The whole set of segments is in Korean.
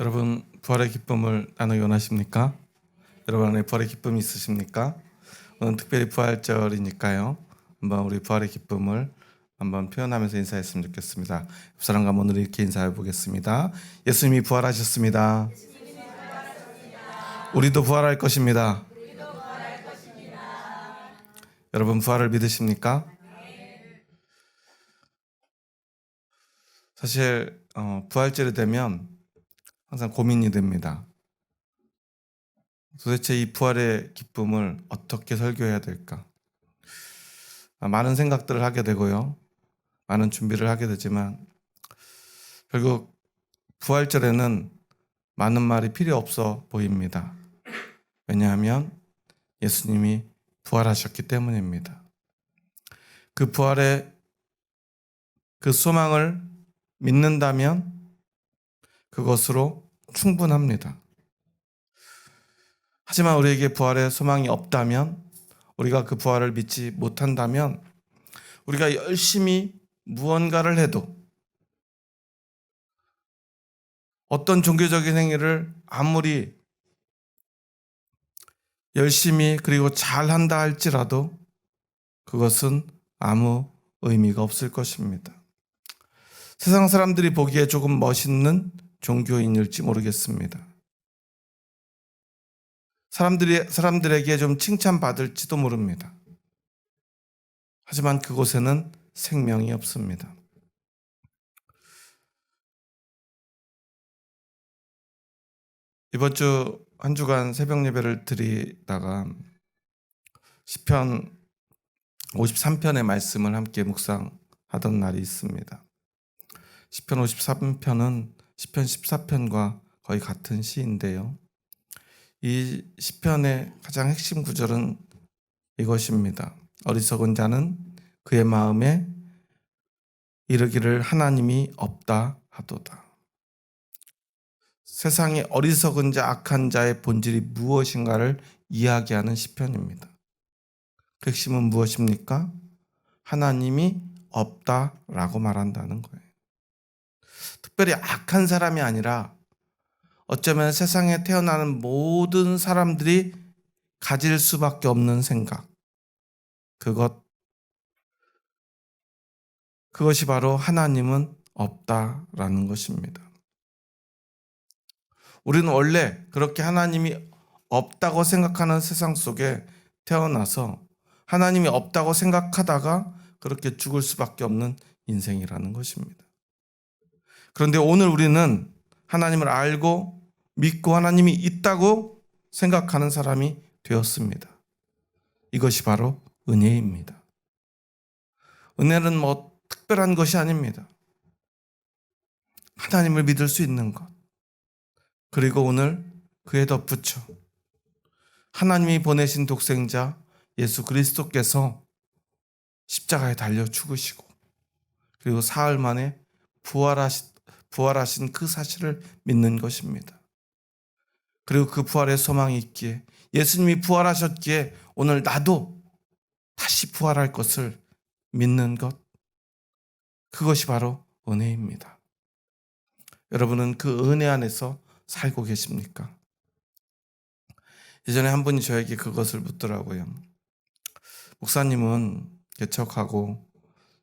여러분, 부활의 기쁨을 나누기 원하십니까? 여러분 안에 부활의 기쁨이 있으십니까? 오늘 특별히 부활절이니까요. 한번 우리 부활의 기쁨을 한번 표현하면서 인사했으면 좋겠습니다. 옆 사람과 오늘 이렇게 인사해 보겠습니다. 예수님이 부활하셨습니다. 우리도 부활할 것입니다. 여러분 부활을 믿으십니까? 사실 부활절이 되면 항상 고민이 됩니다. 도대체 이 부활의 기쁨을 어떻게 설교해야 될까? 많은 생각들을 하게 되고요. 많은 준비를 하게 되지만 결국 부활절에는 많은 말이 필요 없어 보입니다. 왜냐하면 예수님이 부활하셨기 때문입니다. 그 부활의 그 소망을 믿는다면 그것으로 충분합니다. 하지만 우리에게 부활의 소망이 없다면, 우리가 그 부활을 믿지 못한다면 우리가 열심히 무언가를 해도, 어떤 종교적인 행위를 아무리 열심히 그리고 잘한다 할지라도 그것은 아무 의미가 없을 것입니다. 세상 사람들이 보기에 조금 멋있는 종교인일지 모르겠습니다. 사람들에게 좀 칭찬받을지도 모릅니다. 하지만 그곳에는 생명이 없습니다. 이번 주 한 주간 새벽 예배를 드리다가 시편 53편의 말씀을 함께 묵상하던 날이 있습니다. 시편 53편은 시편 14편과 거의 같은 시인데요. 이 시편의 가장 핵심 구절은 이것입니다. 어리석은 자는 그의 마음에 이르기를 하나님이 없다 하도다. 세상에 어리석은 자, 악한 자의 본질이 무엇인가를 이야기하는 시편입니다. 그 핵심은 무엇입니까? 하나님이 없다라고 말한다는 거예요. 특별히 악한 사람이 아니라 어쩌면 세상에 태어나는 모든 사람들이 가질 수밖에 없는 생각, 그것이 바로 하나님은 없다라는 것입니다. 우리는 원래 그렇게 하나님이 없다고 생각하는 세상 속에 태어나서 하나님이 없다고 생각하다가 그렇게 죽을 수밖에 없는 인생이라는 것입니다. 그런데 오늘 우리는 하나님을 알고 믿고 하나님이 있다고 생각하는 사람이 되었습니다. 이것이 바로 은혜입니다. 은혜는 특별한 것이 아닙니다. 하나님을 믿을 수 있는 것. 그리고 오늘 그에 덧붙여 하나님이 보내신 독생자 예수 그리스도께서 십자가에 달려 죽으시고 그리고 사흘 만에 부활하신 그 사실을 믿는 것입니다. 그리고 그 부활의 소망이 있기에, 예수님이 부활하셨기에 오늘 나도 다시 부활할 것을 믿는 것, 그것이 바로 은혜입니다. 여러분은 그 은혜 안에서 살고 계십니까? 예전에 한 분이 저에게 그것을 묻더라고요. 목사님은 개척하고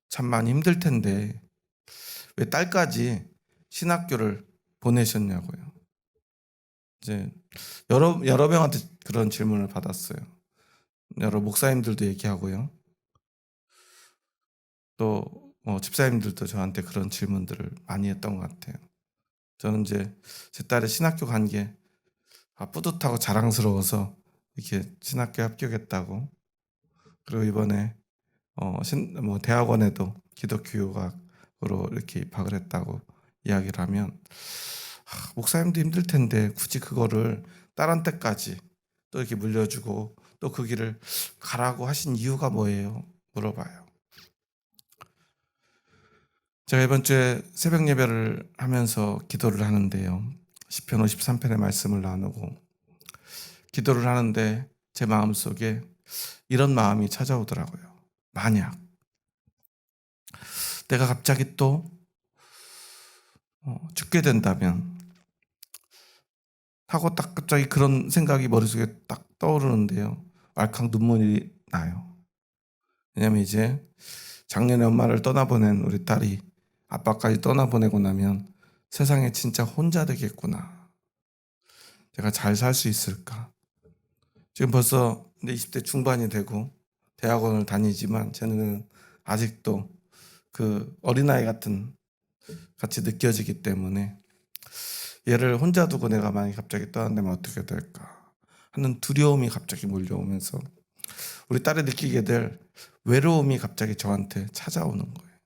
참 많이 힘들 텐데 왜 딸까지 신학교를 보내셨냐고요. 이제 여러 명한테 그런 질문을 받았어요. 여러 목사님들도 얘기하고요. 또 집사님들도 저한테 그런 질문들을 많이 했던 것 같아요. 저는 이제 제 딸이 신학교 간 게 뿌듯하고 자랑스러워서 이렇게 신학교에 합격했다고, 그리고 이번에 대학원에도 기독교육학으로 이렇게 입학을 했다고 이야기를 하면, 목사님도 힘들 텐데 굳이 그거를 딸한테까지 또 이렇게 물려주고 또 그 길을 가라고 하신 이유가 뭐예요? 물어봐요. 제가 이번 주에 새벽 예배를 하면서 기도를 하는데요. 시편 53편의 말씀을 나누고 기도를 하는데 제 마음속에 이런 마음이 찾아오더라고요. 만약 내가 갑자기 또 죽게 된다면 하고 딱 갑자기 그런 생각이 머릿속에 딱 떠오르는데요. 왈칵 눈물이 나요. 왜냐면 이제 작년에 엄마를 떠나보낸 우리 딸이 아빠까지 떠나보내고 나면 세상에 진짜 혼자 되겠구나. 제가 잘 살 수 있을까? 지금 벌써 이제 20대 중반이 되고 대학원을 다니지만 저는 아직도 그 어린아이 같은 같이 느껴지기 때문에 얘를 혼자 두고 내가 만약에 갑자기 떠난다면 어떻게 될까 하는 두려움이 갑자기 몰려오면서 우리 딸이 느끼게 될 외로움이 갑자기 저한테 찾아오는 거예요.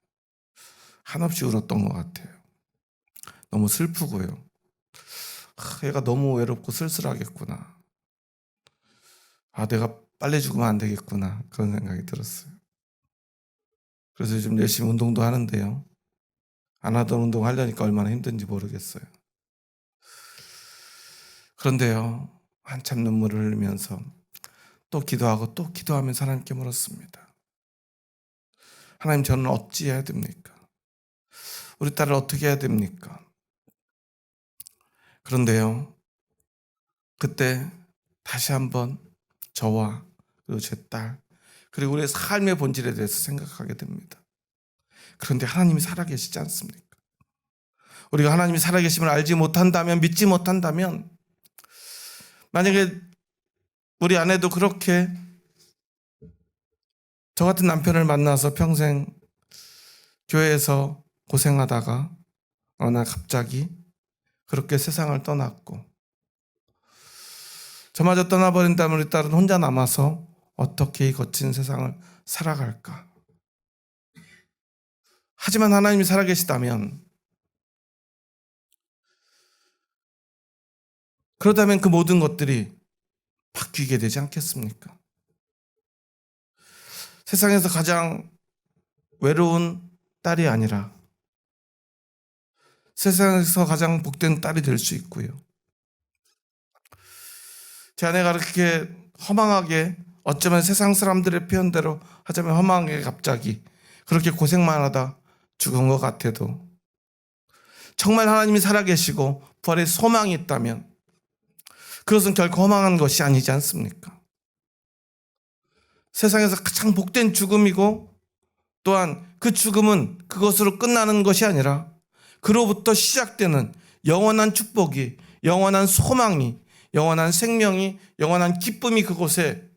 한없이 울었던 것 같아요. 너무 슬프고요. 얘가 너무 외롭고 쓸쓸하겠구나. 내가 빨리 죽으면 안 되겠구나. 그런 생각이 들었어요. 그래서 요즘 열심히 운동도 하는데요. 안 하던 운동 하려니까 얼마나 힘든지 모르겠어요. 그런데요, 한참 눈물을 흘리면서 또 기도하고 또 기도하면서 하나님께 물었습니다. 하나님, 저는 어찌해야 됩니까? 우리 딸을 어떻게 해야 됩니까? 그런데요, 그때 다시 한번 저와 그리고 제 딸, 그리고 우리의 삶의 본질에 대해서 생각하게 됩니다. 그런데 하나님이 살아계시지 않습니까? 우리가 하나님이 살아계심을 알지 못한다면, 믿지 못한다면, 만약에 우리 아내도 그렇게 저 같은 남편을 만나서 평생 교회에서 고생하다가 어느 날 갑자기 그렇게 세상을 떠났고 저마저 떠나버린다면 우리 딸은 혼자 남아서 어떻게 이 거친 세상을 살아갈까? 하지만 하나님이 살아계시다면, 그렇다면 그 모든 것들이 바뀌게 되지 않겠습니까? 세상에서 가장 외로운 딸이 아니라 세상에서 가장 복된 딸이 될 수 있고요. 제 아내가 그렇게 허망하게, 어쩌면 세상 사람들의 표현대로 하자면 허망하게 갑자기 그렇게 고생만 하다 죽은 것 같아도 정말 하나님이 살아계시고 부활의 소망이 있다면 그것은 결코 허망한 것이 아니지 않습니까? 세상에서 가장 복된 죽음이고 또한 그 죽음은 그것으로 끝나는 것이 아니라 그로부터 시작되는 영원한 축복이, 영원한 소망이, 영원한 생명이, 영원한 기쁨이 그곳에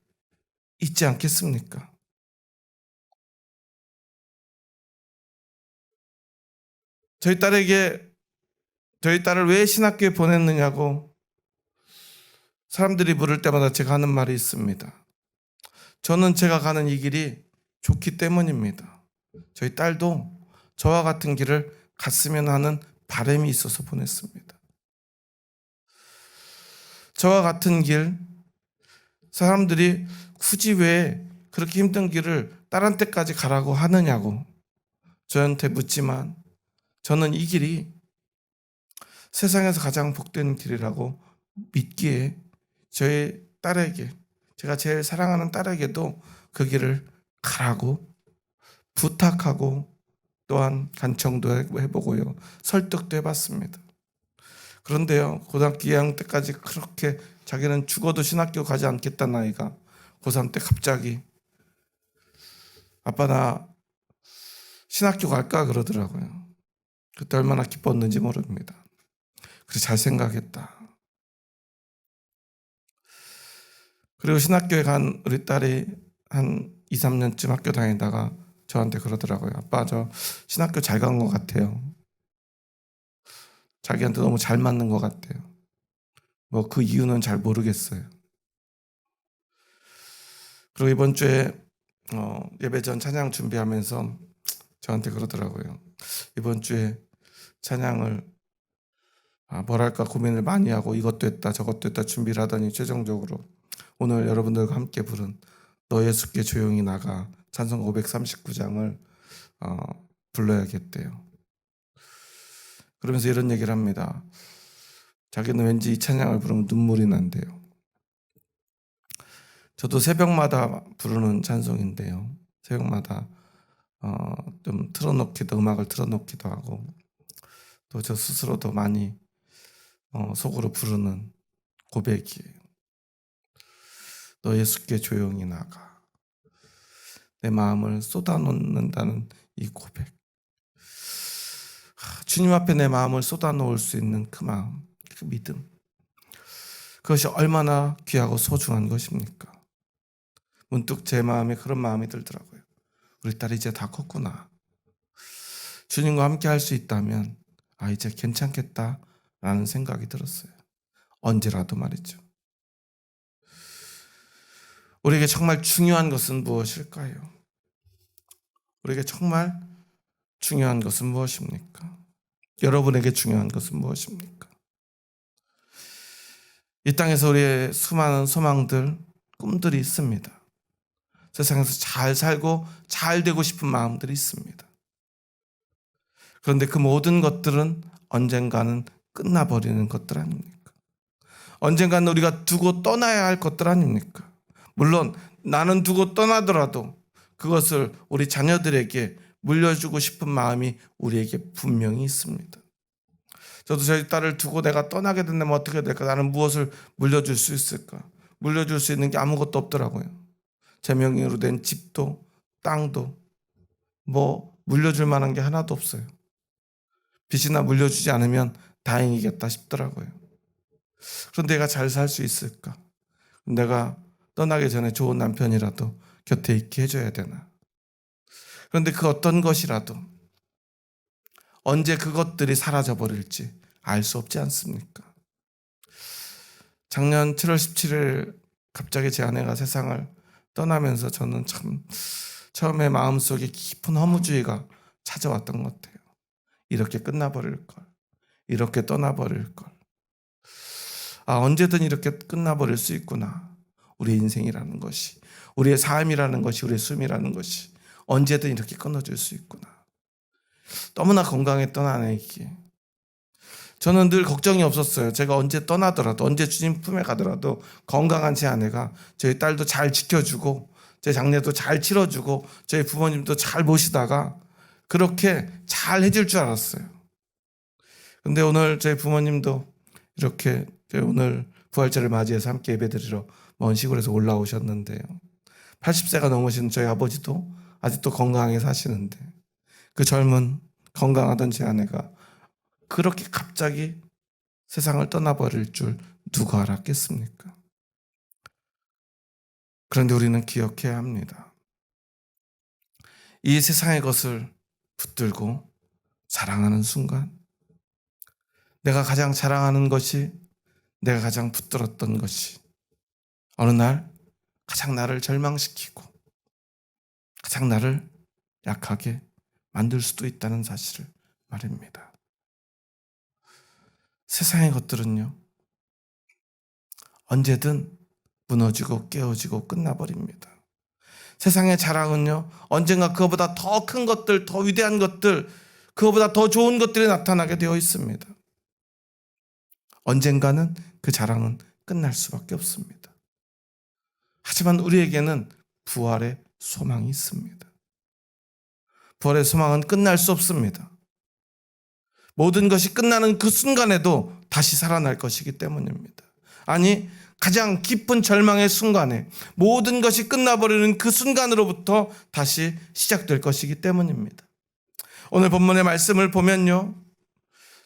있지 않겠습니까? 저희 딸을 왜 신학교에 보냈느냐고 사람들이 물을 때마다 제가 하는 말이 있습니다. 저는 제가 가는 이 길이 좋기 때문입니다. 저희 딸도 저와 같은 길을 갔으면 하는 바람이 있어서 보냈습니다. 저와 같은 길, 사람들이 굳이 왜 그렇게 힘든 길을 딸한테까지 가라고 하느냐고 저한테 묻지만 저는 이 길이 세상에서 가장 복된 길이라고 믿기에 저의 딸에게, 제가 제일 사랑하는 딸에게도 그 길을 가라고 부탁하고 또한 간청도 해보고요. 설득도 해봤습니다. 그런데요, 고등학교 2학년 때까지 그렇게 자기는 죽어도 신학교 가지 않겠다는 아이가 고3 때 갑자기 아빠 나 신학교 갈까 그러더라고요. 그때 얼마나 기뻤는지 모릅니다. 그래서 잘 생각했다. 그리고 신학교에 간 우리 딸이 한 2, 3년쯤 학교 다니다가 저한테 그러더라고요. 아빠 저 신학교 잘 간 것 같아요. 자기한테 너무 잘 맞는 것 같아요. 뭐 그 이유는 잘 모르겠어요. 그리고 이번 주에 예배 전 찬양 준비하면서 저한테 그러더라고요. 이번 주에 찬양을 뭐랄까 고민을 많이 하고 이것도 했다 저것도 했다 준비를 하더니 최종적으로 오늘 여러분들과 함께 부른 너 예수께 조용히 나가 찬송 539장을 불러야겠대요. 그러면서 이런 얘기를 합니다. 자기는 왠지 이 찬양을 부르면 눈물이 난대요. 저도 새벽마다 부르는 찬송인데요. 새벽마다 좀 틀어놓기도, 음악을 틀어놓기도 하고 또 저 스스로도 많이 속으로 부르는 고백이에요. 너 예수께 조용히 나가. 내 마음을 쏟아놓는다는 이 고백. 주님 앞에 내 마음을 쏟아놓을 수 있는 그 마음, 그 믿음. 그것이 얼마나 귀하고 소중한 것입니까? 문득 제 마음에 그런 마음이 들더라고요. 우리 딸이 이제 다 컸구나. 주님과 함께 할 수 있다면 이제 괜찮겠다라는 생각이 들었어요. 언제라도 말이죠. 우리에게 정말 중요한 것은 무엇일까요? 우리에게 정말 중요한 것은 무엇입니까? 여러분에게 중요한 것은 무엇입니까? 이 땅에서 우리의 수많은 소망들, 꿈들이 있습니다. 세상에서 잘 살고 잘 되고 싶은 마음들이 있습니다. 그런데 그 모든 것들은 언젠가는 끝나버리는 것들 아닙니까? 언젠가는 우리가 두고 떠나야 할 것들 아닙니까? 물론 나는 두고 떠나더라도 그것을 우리 자녀들에게 물려주고 싶은 마음이 우리에게 분명히 있습니다. 저도 저희 딸을 두고 내가 떠나게 된다면 어떻게 될까? 나는 무엇을 물려줄 수 있을까? 물려줄 수 있는 게 아무것도 없더라고요. 제 명의로 된 집도 땅도 물려줄 만한 게 하나도 없어요. 빚이나 물려주지 않으면 다행이겠다 싶더라고요. 그런데 내가 잘 살 수 있을까? 내가 떠나기 전에 좋은 남편이라도 곁에 있게 해줘야 되나? 그런데 그 어떤 것이라도 언제 그것들이 사라져버릴지 알 수 없지 않습니까? 작년 7월 17일 갑자기 제 아내가 세상을 떠나면서 저는 참 처음에 마음속에 깊은 허무주의가 찾아왔던 것 같아요. 이렇게 끝나버릴 걸. 이렇게 떠나버릴 걸. 언제든 이렇게 끝나버릴 수 있구나. 우리의 인생이라는 것이, 우리의 삶이라는 것이, 우리의 숨이라는 것이 언제든 이렇게 끊어질 수 있구나. 너무나 건강했던 아내에게 저는 늘 걱정이 없었어요. 제가 언제 떠나더라도, 언제 주님 품에 가더라도 건강한 제 아내가 저희 딸도 잘 지켜주고 제 장례도 잘 치러주고 저희 부모님도 잘 모시다가 그렇게 잘 해줄 줄 알았어요. 근데 오늘 저희 부모님도 이렇게 오늘 부활절을 맞이해서 함께 예배드리러 먼 시골에서 올라오셨는데요. 80세가 넘으신 저희 아버지도 아직도 건강하게 사시는데 그 젊은 건강하던 제 아내가 그렇게 갑자기 세상을 떠나버릴 줄 누가 알았겠습니까? 그런데 우리는 기억해야 합니다. 이 세상의 것을 붙들고 자랑하는 순간 내가 가장 자랑하는 것이, 내가 가장 붙들었던 것이 어느 날 가장 나를 절망시키고 가장 나를 약하게 만들 수도 있다는 사실을 말입니다. 세상의 것들은요, 언제든 무너지고 깨어지고 끝나버립니다. 세상의 자랑은요, 언젠가 그거보다 더 큰 것들, 더 위대한 것들, 그거보다 더 좋은 것들이 나타나게 되어 있습니다. 언젠가는 그 자랑은 끝날 수밖에 없습니다. 하지만 우리에게는 부활의 소망이 있습니다. 부활의 소망은 끝날 수 없습니다. 모든 것이 끝나는 그 순간에도 다시 살아날 것이기 때문입니다. 아니, 가장 깊은 절망의 순간에 모든 것이 끝나버리는 그 순간으로부터 다시 시작될 것이기 때문입니다. 오늘 본문의 말씀을 보면요,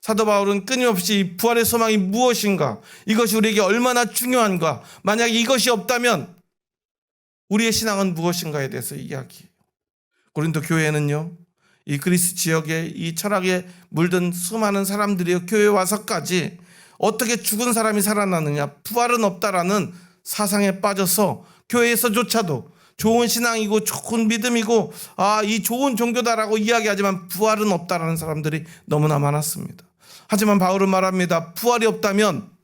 사도 바울은 끊임없이 이 부활의 소망이 무엇인가, 이것이 우리에게 얼마나 중요한가, 만약 이것이 없다면 우리의 신앙은 무엇인가에 대해서 이야기해요. 고린도 교회는요, 이 그리스 지역에 이 철학에 물든 수많은 사람들이 교회에 와서까지 어떻게 죽은 사람이 살아나느냐, 부활은 없다라는 사상에 빠져서 교회에서조차도 좋은 신앙이고 좋은 믿음이고 이 좋은 종교다라고 이야기하지만 부활은 없다라는 사람들이 너무나 많았습니다. 하지만 바울은 말합니다. 부활이 없다면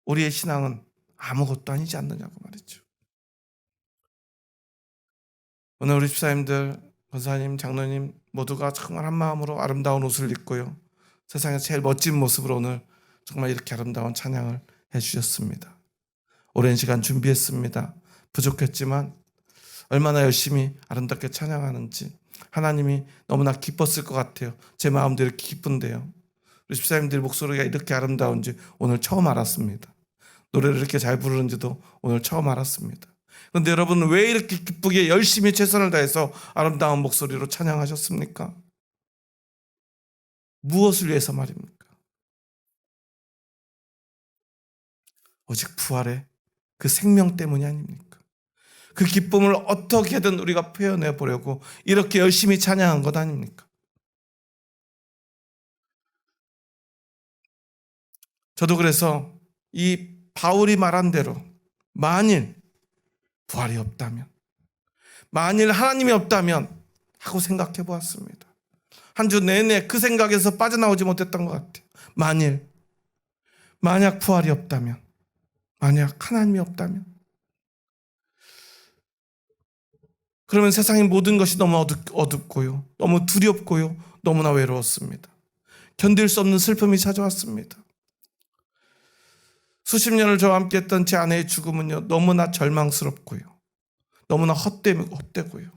우리의 신앙은 아무것도 아니지 않느냐고 말이죠. 오늘 우리 집사님들, 권사님, 장로님 모두가 정말 한 마음으로 아름다운 옷을 입고요, 세상에서 제일 멋진 모습으로 오늘 정말 이렇게 아름다운 찬양을 해주셨습니다. 오랜 시간 준비했습니다. 부족했지만 얼마나 열심히 아름답게 찬양하는지 하나님이 너무나 기뻤을 것 같아요. 제 마음도 이렇게 기쁜데요. 우리 집사님들 목소리가 이렇게 아름다운지 오늘 처음 알았습니다. 노래를 이렇게 잘 부르는지도 오늘 처음 알았습니다. 그런데 여러분, 왜 이렇게 기쁘게 열심히 최선을 다해서 아름다운 목소리로 찬양하셨습니까? 무엇을 위해서 말입니까? 오직 부활의 그 생명 때문이 아닙니까? 그 기쁨을 어떻게든 우리가 표현해 보려고 이렇게 열심히 찬양한 것 아닙니까? 저도 그래서 이 바울이 말한 대로 만일 부활이 없다면, 만일 하나님이 없다면 하고 생각해 보았습니다. 한 주 내내 그 생각에서 빠져나오지 못했던 것 같아요. 만약 부활이 없다면, 만약 하나님이 없다면, 그러면 세상의 모든 것이 너무 어둡고요, 너무 두렵고요, 너무나 외로웠습니다. 견딜 수 없는 슬픔이 찾아왔습니다. 수십 년을 저와 함께 했던 제 아내의 죽음은요, 너무나 절망스럽고요, 너무나 헛되고요,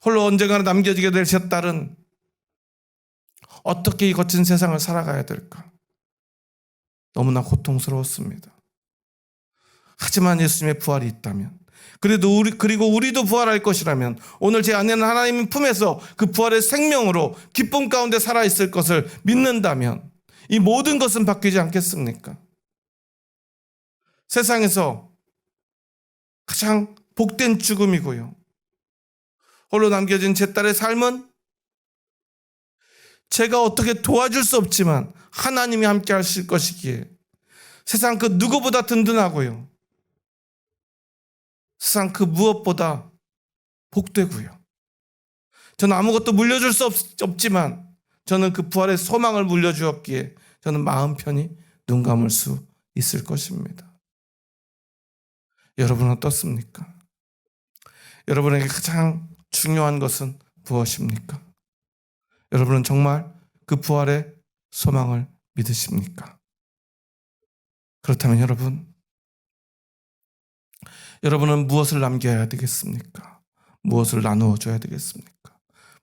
홀로 언젠가는 남겨지게 될 제 딸은 어떻게 이 거친 세상을 살아가야 될까? 너무나 고통스러웠습니다. 하지만 예수님의 부활이 있다면, 그리고 우리도 부활할 것이라면, 오늘 제 아내는 하나님 품에서 그 부활의 생명으로 기쁨 가운데 살아있을 것을 믿는다면 이 모든 것은 바뀌지 않겠습니까? 세상에서 가장 복된 죽음이고요, 홀로 남겨진 제 딸의 삶은 제가 어떻게 도와줄 수 없지만 하나님이 함께 하실 것이기에 세상 그 누구보다 든든하고요, 세상 그 무엇보다 복되고요, 저는 아무것도 물려줄 수 없지만 저는 그 부활의 소망을 물려주었기에 저는 마음 편히 눈 감을 수 있을 것입니다. 여러분은 어떻습니까? 여러분에게 가장 중요한 것은 무엇입니까? 여러분은 정말 그 부활의 소망을 믿으십니까? 그렇다면 여러분은 무엇을 남겨야 되겠습니까? 무엇을 나누어 줘야 되겠습니까?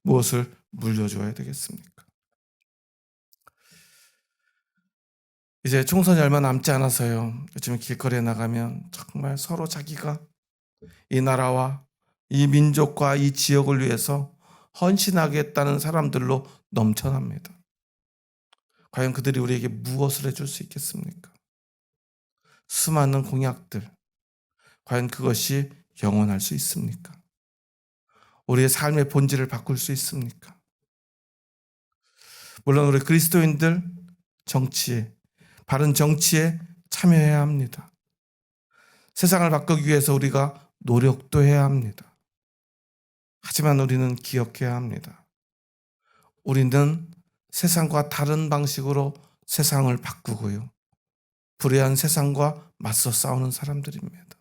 무엇을 물려줘야 되겠습니까? 이제 총선이 얼마 남지 않아서요, 요즘 길거리에 나가면 정말 서로 자기가 이 나라와 이 민족과 이 지역을 위해서 헌신하겠다는 사람들로 넘쳐납니다. 과연 그들이 우리에게 무엇을 해줄 수 있겠습니까? 수많은 공약들, 과연 그것이 영원할 수 있습니까? 우리의 삶의 본질을 바꿀 수 있습니까? 물론 우리 그리스도인들 바른 정치에 참여해야 합니다. 세상을 바꾸기 위해서 우리가 노력도 해야 합니다. 하지만 우리는 기억해야 합니다. 우리는 세상과 다른 방식으로 세상을 바꾸고요, 불의한 세상과 맞서 싸우는 사람들입니다.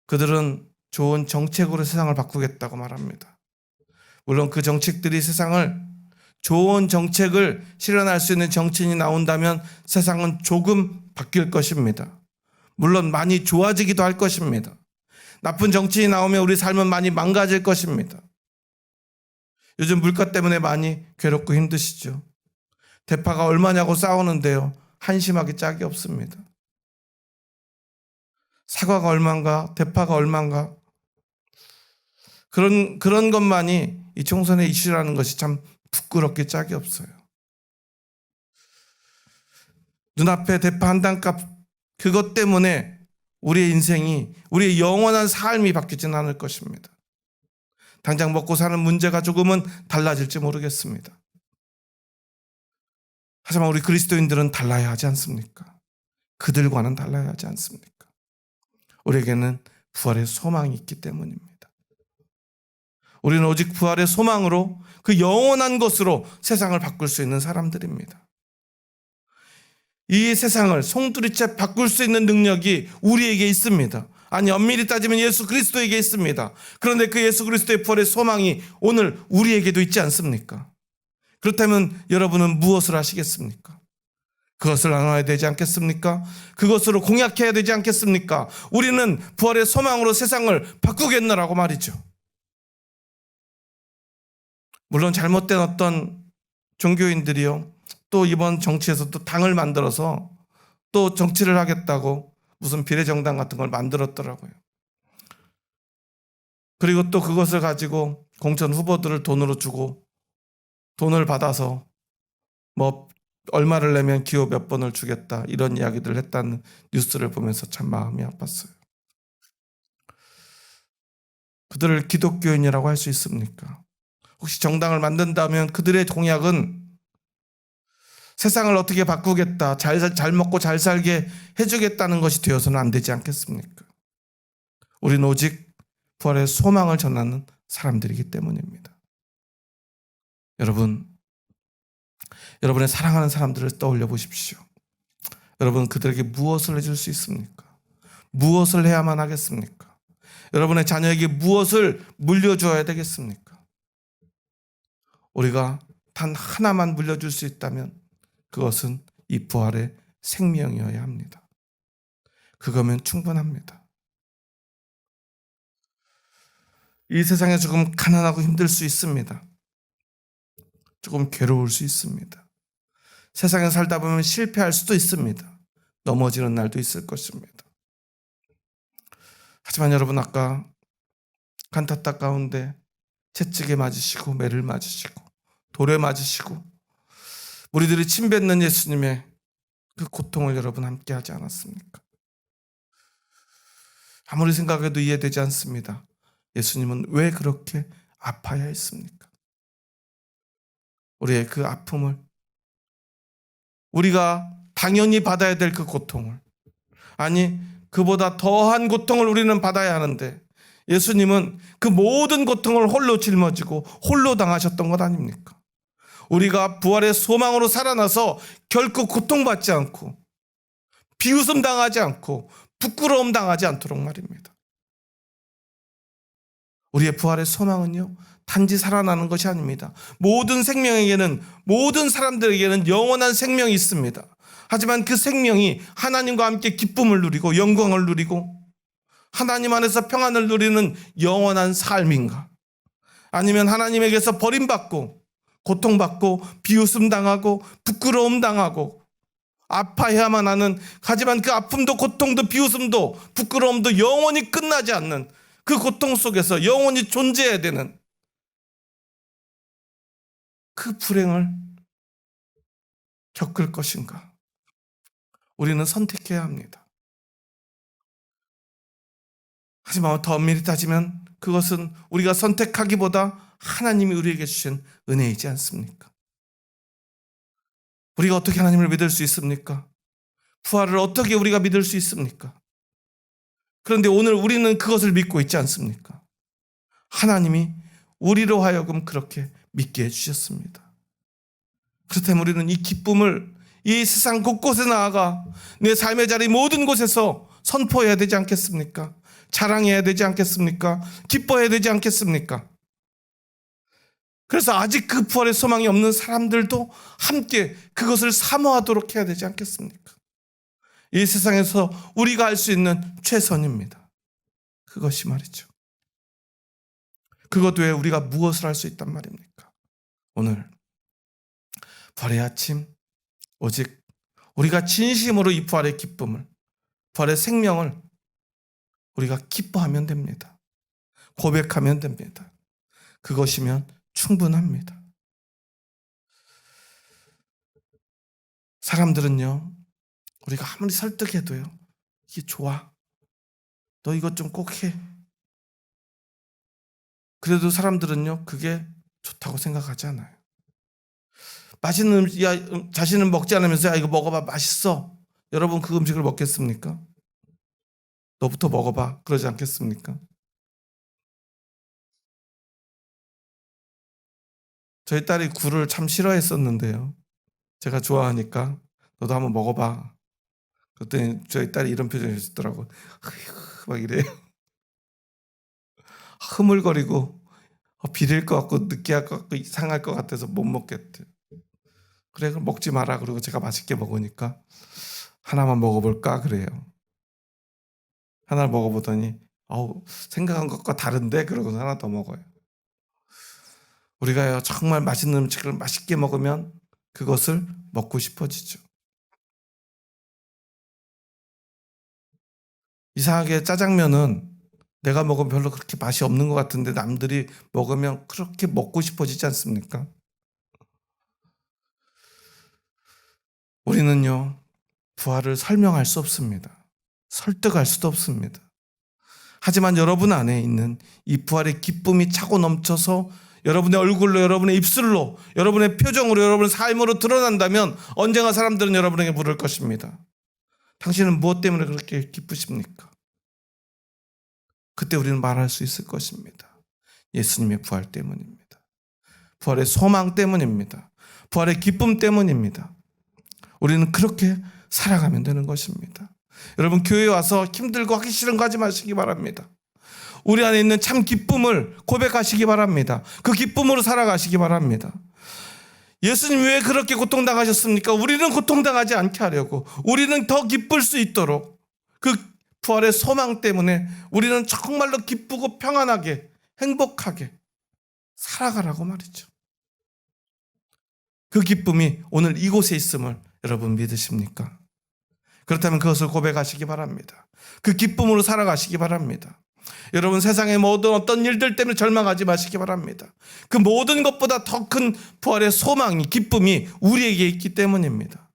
그들은 좋은 정책으로 세상을 바꾸겠다고 말합니다. 물론 그 정책들이 좋은 정책을 실현할 수 있는 정치인이 나온다면 세상은 조금 바뀔 것입니다. 물론 많이 좋아지기도 할 것입니다. 나쁜 정치인이 나오면 우리 삶은 많이 망가질 것입니다. 요즘 물가 때문에 많이 괴롭고 힘드시죠? 대파가 얼마냐고 싸우는데요, 한심하기 짝이 없습니다. 사과가 얼마인가, 대파가 얼마인가, 그런 것만이 이 총선의 이슈라는 것이 참 부끄럽게 짝이 없어요. 눈앞에 대파 한 단값, 그것 때문에 우리의 인생이, 우리의 영원한 삶이 바뀌진 않을 것입니다. 당장 먹고 사는 문제가 조금은 달라질지 모르겠습니다. 하지만 우리 그리스도인들은 달라야 하지 않습니까? 그들과는 달라야 하지 않습니까? 우리에게는 부활의 소망이 있기 때문입니다. 우리는 오직 부활의 소망으로 그 영원한 것으로 세상을 바꿀 수 있는 사람들입니다. 이 세상을 송두리째 바꿀 수 있는 능력이 우리에게 있습니다. 아니, 엄밀히 따지면 예수 그리스도에게 있습니다. 그런데 그 예수 그리스도의 부활의 소망이 오늘 우리에게도 있지 않습니까? 그렇다면 여러분은 무엇을 하시겠습니까? 그것을 나눠야 되지 않겠습니까? 그것으로 공약해야 되지 않겠습니까? 우리는 부활의 소망으로 세상을 바꾸겠노라고 말이죠. 물론 잘못된 어떤 종교인들이요, 또 이번 정치에서 또 당을 만들어서 또 정치를 하겠다고 무슨 비례정당 같은 걸 만들었더라고요. 그리고 또 그것을 가지고 공천 후보들을 돈으로 주고 돈을 받아서 뭐 얼마를 내면 기호 몇 번을 주겠다 이런 이야기들을 했다는 뉴스를 보면서 참 마음이 아팠어요. 그들을 기독교인이라고 할 수 있습니까? 혹시 정당을 만든다면 그들의 공약은 세상을 어떻게 바꾸겠다, 잘 먹고 잘 살게 해주겠다는 것이 되어서는 안 되지 않겠습니까? 우리는 오직 부활의 소망을 전하는 사람들이기 때문입니다. 여러분의 사랑하는 사람들을 떠올려 보십시오. 여러분 그들에게 무엇을 해줄 수 있습니까? 무엇을 해야만 하겠습니까? 여러분의 자녀에게 무엇을 물려주어야 되겠습니까? 우리가 단 하나만 물려줄 수 있다면 그것은 이 부활의 생명이어야 합니다. 그거면 충분합니다. 이 세상에 조금 가난하고 힘들 수 있습니다. 조금 괴로울 수 있습니다. 세상에 살다 보면 실패할 수도 있습니다. 넘어지는 날도 있을 것입니다. 하지만 여러분, 아까 간타타 가운데 채찍에 맞으시고 매를 맞으시고 돌에 맞으시고 우리들이 침뱉는 예수님의 그 고통을 여러분 함께 하지 않았습니까? 아무리 생각해도 이해되지 않습니다. 예수님은 왜 그렇게 아파야 했습니까? 우리의 그 아픔을, 우리가 당연히 받아야 될 그 고통을, 아니 그보다 더한 고통을 우리는 받아야 하는데 예수님은 그 모든 고통을 홀로 짊어지고 홀로 당하셨던 것 아닙니까? 우리가 부활의 소망으로 살아나서 결코 고통받지 않고 비웃음 당하지 않고 부끄러움 당하지 않도록 말입니다. 우리의 부활의 소망은요, 단지 살아나는 것이 아닙니다. 모든 생명에게는, 모든 사람들에게는 영원한 생명이 있습니다. 하지만 그 생명이 하나님과 함께 기쁨을 누리고 영광을 누리고 하나님 안에서 평안을 누리는 영원한 삶인가? 아니면 하나님에게서 버림받고 고통받고 비웃음 당하고 부끄러움 당하고 아파해야만 하는, 하지만 그 아픔도 고통도 비웃음도 부끄러움도 영원히 끝나지 않는 그 고통 속에서 영원히 존재해야 되는 그 불행을 겪을 것인가? 우리는 선택해야 합니다. 하지만 더 엄밀히 따지면 그것은 우리가 선택하기보다 하나님이 우리에게 주신 은혜이지 않습니까? 우리가 어떻게 하나님을 믿을 수 있습니까? 부활을 어떻게 우리가 믿을 수 있습니까? 그런데 오늘 우리는 그것을 믿고 있지 않습니까? 하나님이 우리로 하여금 그렇게 믿게 해주셨습니다. 그렇다면 우리는 이 기쁨을 이 세상 곳곳에 나아가 내 삶의 자리 모든 곳에서 선포해야 되지 않겠습니까? 자랑해야 되지 않겠습니까? 기뻐해야 되지 않겠습니까? 그래서 아직 그 부활의 소망이 없는 사람들도 함께 그것을 사모하도록 해야 되지 않겠습니까? 이 세상에서 우리가 할 수 있는 최선입니다. 그것이 말이죠. 그것 외에 우리가 무엇을 할 수 있단 말입니까? 오늘 부활의 아침, 오직 우리가 진심으로 이 부활의 기쁨을, 부활의 생명을 우리가 기뻐하면 됩니다. 고백하면 됩니다. 그것이면 충분합니다. 사람들은요, 우리가 아무리 설득해도요, 이게 좋아, 너 이것 좀 꼭 해. 그래도 사람들은요, 그게 좋다고 생각하지 않아요. 맛있는 자신은 먹지 않으면서 야 이거 먹어봐 맛있어. 여러분 그 음식을 먹겠습니까? 너부터 먹어봐 그러지 않겠습니까? 저희 딸이 굴을 참 싫어했었는데요, 제가 좋아하니까 너도 한번 먹어봐. 그랬더니 저희 딸이 이런 표정을 해주더라고. 막 이래요. 흐물거리고 비릴 것 같고 느끼할 것 같고 이상할 것 같아서 못 먹겠대. 그래 그럼 먹지 마라. 그리고 제가 맛있게 먹으니까 하나만 먹어볼까 그래요. 하나를 먹어보더니 생각한 것과 다른데? 그러고 하나 더 먹어요. 우리가 정말 맛있는 음식을 맛있게 먹으면 그것을 먹고 싶어지죠. 이상하게 짜장면은 내가 먹으면 별로 그렇게 맛이 없는 것 같은데 남들이 먹으면 그렇게 먹고 싶어지지 않습니까? 우리는요, 부활을 설명할 수 없습니다. 설득할 수도 없습니다. 하지만 여러분 안에 있는 이 부활의 기쁨이 차고 넘쳐서 여러분의 얼굴로, 여러분의 입술로, 여러분의 표정으로, 여러분의 삶으로 드러난다면 언젠가 사람들은 여러분에게 물을 것입니다. 당신은 무엇 때문에 그렇게 기쁘십니까? 그때 우리는 말할 수 있을 것입니다. 예수님의 부활 때문입니다. 부활의 소망 때문입니다. 부활의 기쁨 때문입니다. 우리는 그렇게 살아가면 되는 것입니다. 여러분, 교회에 와서 힘들고 하기 싫은 거 하지 마시기 바랍니다. 우리 안에 있는 참 기쁨을 고백하시기 바랍니다. 그 기쁨으로 살아가시기 바랍니다. 예수님 왜 그렇게 고통당하셨습니까? 우리는 고통당하지 않게 하려고, 우리는 더 기쁠 수 있도록 그 부활의 소망 때문에 우리는 정말로 기쁘고 평안하게 행복하게 살아가라고 말이죠. 그 기쁨이 오늘 이곳에 있음을 여러분 믿으십니까? 그렇다면 그것을 고백하시기 바랍니다. 그 기쁨으로 살아가시기 바랍니다. 여러분, 세상의 모든 어떤 일들 때문에 절망하지 마시기 바랍니다. 그 모든 것보다 더 큰 부활의 소망이, 기쁨이 우리에게 있기 때문입니다.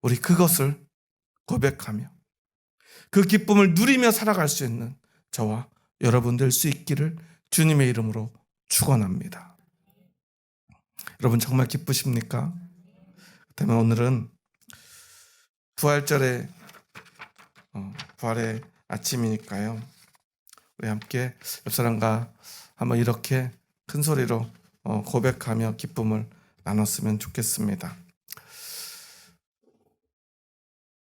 우리 그것을 고백하며 그 기쁨을 누리며 살아갈 수 있는 저와 여러분 될 수 있기를 주님의 이름으로 축원합니다. 여러분, 정말 기쁘십니까? 그렇다면 오늘은 부활절의 부활의 아침이니까요, 우리 함께 옆 사람과 한번 이렇게 큰 소리로 고백하며 기쁨을 나눴으면 좋겠습니다.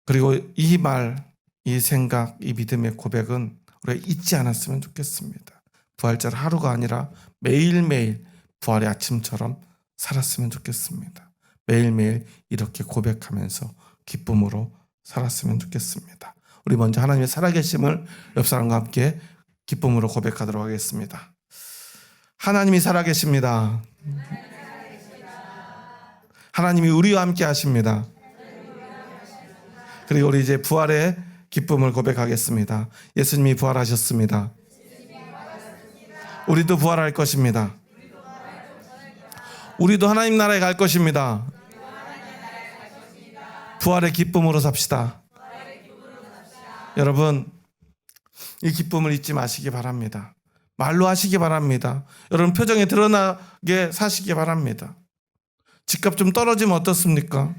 그리고 이 말, 이 생각, 이 믿음의 고백은 우리가 잊지 않았으면 좋겠습니다. 부활절 하루가 아니라 매일매일 부활의 아침처럼 살았으면 좋겠습니다. 매일매일 이렇게 고백하면서 기쁨으로 살았으면 좋겠습니다. 우리 먼저 하나님의 살아계심을 옆 사람과 함께 기쁨으로 고백하도록 하겠습니다. 하나님이 살아계십니다. 하나님이 우리와 함께 하십니다. 그리고 우리 이제 부활의 기쁨을 고백하겠습니다. 예수님이 부활하셨습니다. 우리도 부활할 것입니다. 우리도 하나님 나라에 갈 것입니다. 부활의 기쁨으로 삽시다. 여러분, 이 기쁨을 잊지 마시기 바랍니다. 말로 하시기 바랍니다. 여러분, 표정에 드러나게 사시기 바랍니다. 집값 좀 떨어지면 어떻습니까?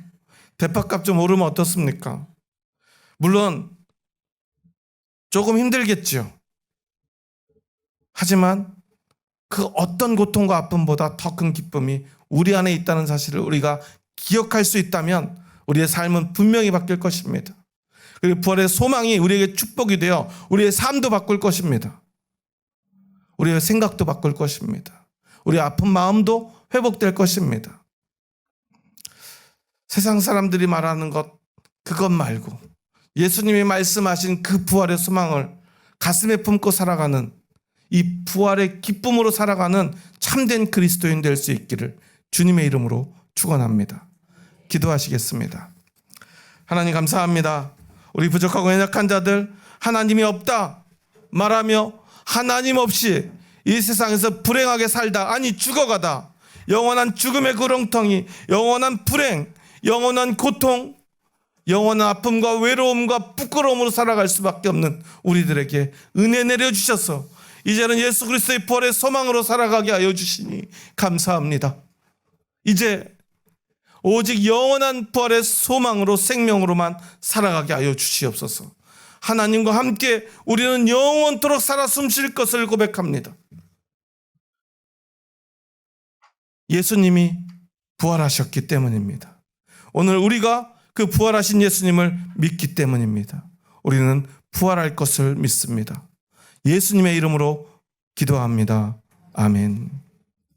대파값 좀 오르면 어떻습니까? 물론 조금 힘들겠죠. 하지만 그 어떤 고통과 아픔보다 더 큰 기쁨이 우리 안에 있다는 사실을 우리가 기억할 수 있다면 우리의 삶은 분명히 바뀔 것입니다. 그리고 부활의 소망이 우리에게 축복이 되어 우리의 삶도 바꿀 것입니다. 우리의 생각도 바꿀 것입니다. 우리의 아픈 마음도 회복될 것입니다. 세상 사람들이 말하는 것, 그것 말고 예수님이 말씀하신 그 부활의 소망을 가슴에 품고 살아가는, 이 부활의 기쁨으로 살아가는 참된 그리스도인 될 수 있기를 주님의 이름으로 축원합니다. 기도하시겠습니다. 하나님, 감사합니다. 우리 부족하고 연약한 자들, 하나님이 없다 말하며 하나님 없이 이 세상에서 불행하게 살다, 아니 죽어가다, 영원한 죽음의 구렁텅이, 영원한 불행, 영원한 고통, 영원한 아픔과 외로움과 부끄러움으로 살아갈 수밖에 없는 우리들에게 은혜 내려주셔서 이제는 예수 그리스도의 부활의 소망으로 살아가게 하여 주시니 감사합니다. 이제 오직 영원한 부활의 소망으로, 생명으로만 살아가게 하여 주시옵소서. 하나님과 함께 우리는 영원토록 살아 숨쉴 것을 고백합니다. 예수님이 부활하셨기 때문입니다. 오늘 우리가 그 부활하신 예수님을 믿기 때문입니다. 우리는 부활할 것을 믿습니다. 예수님의 이름으로 기도합니다. 아멘.